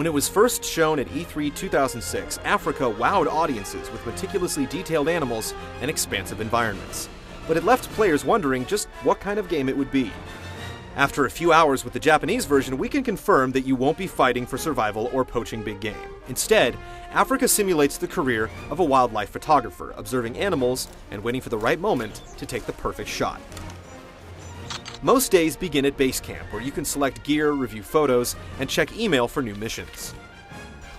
When it was first shown at E3 2006, Afrika wowed audiences with meticulously detailed animals and expansive environments. But it left players wondering just what kind of game it would be. After a few hours with the Japanese version, we can confirm that you won't be fighting for survival or poaching big game. Instead, Afrika simulates the career of a wildlife photographer, observing animals and waiting for the right moment to take the perfect shot. Most days begin at base camp, where you can select gear, review photos, and check email for new missions.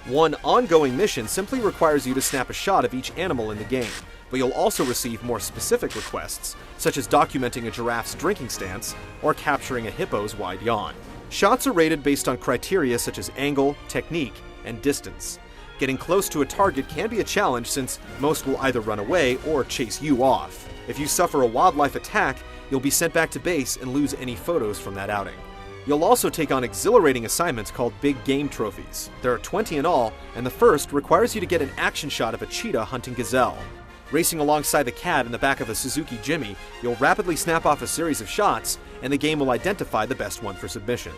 One ongoing mission simply requires you to snap a shot of each animal in the game, but you'll also receive more specific requests, such as documenting a giraffe's drinking stance or capturing a hippo's wide yawn. Shots are rated based on criteria such as angle, technique, and distance. Getting close to a target can be a challenge since most will either run away or chase you off. If you suffer a wildlife attack, you'll be sent back to base and lose any photos from that outing. You'll also take on exhilarating assignments called Big Game Trophies. There are 20 in all, and the first requires you to get an action shot of a cheetah hunting gazelle. Racing alongside the cat in the back of a Suzuki Jimmy, you'll rapidly snap off a series of shots, and the game will identify the best one for submission.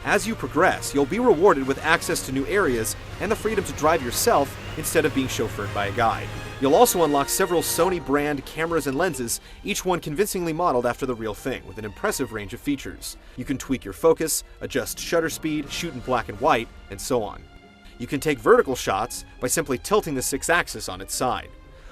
As you progress, you'll be rewarded with access to new areas and the freedom to drive yourself instead of being chauffeured by a guide. You'll also unlock several Sony brand cameras and lenses, each one convincingly modeled after the real thing, with an impressive range of features. You can tweak your focus, adjust shutter speed, shoot in black and white, and so on. You can take vertical shots by simply tilting the 6-axis on its side.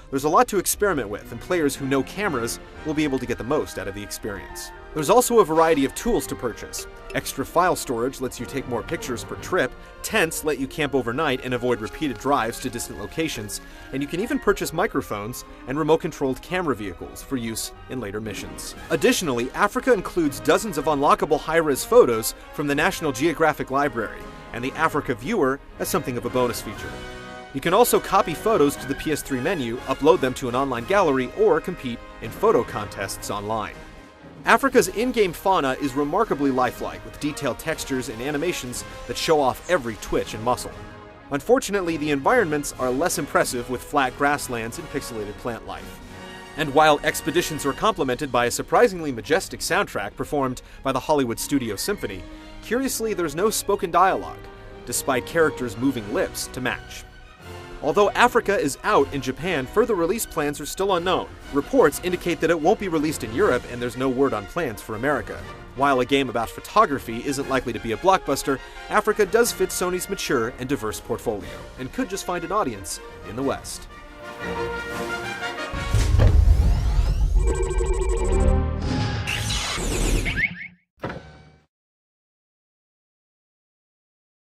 There's a lot to experiment with, and players who know cameras will be able to get the most out of the experience. There's also a variety of tools to purchase. Extra file storage lets you take more pictures per trip, tents let you camp overnight and avoid repeated drives to distant locations, and you can even purchase microphones and remote-controlled camera vehicles for use in later missions. Additionally, Afrika includes dozens of unlockable high-res photos from the National Geographic Library, and the Afrika Viewer as something of a bonus feature. You can also copy photos to the PS3 menu, upload them to an online gallery, or compete in photo contests online. Afrika's in-game fauna is remarkably lifelike, with detailed textures and animations that show off every twitch and muscle. Unfortunately, the environments are less impressive with flat grasslands and pixelated plant life. And while expeditions are complemented by a surprisingly majestic soundtrack performed by the Hollywood Studio Symphony, curiously there's no spoken dialogue, despite characters moving lips to match. Although Afrika is out in Japan, further release plans are still unknown. Reports indicate that it won't be released in Europe, and there's no word on plans for America. While a game about photography isn't likely to be a blockbuster, Afrika does fit Sony's mature and diverse portfolio, and could just find an audience in the West.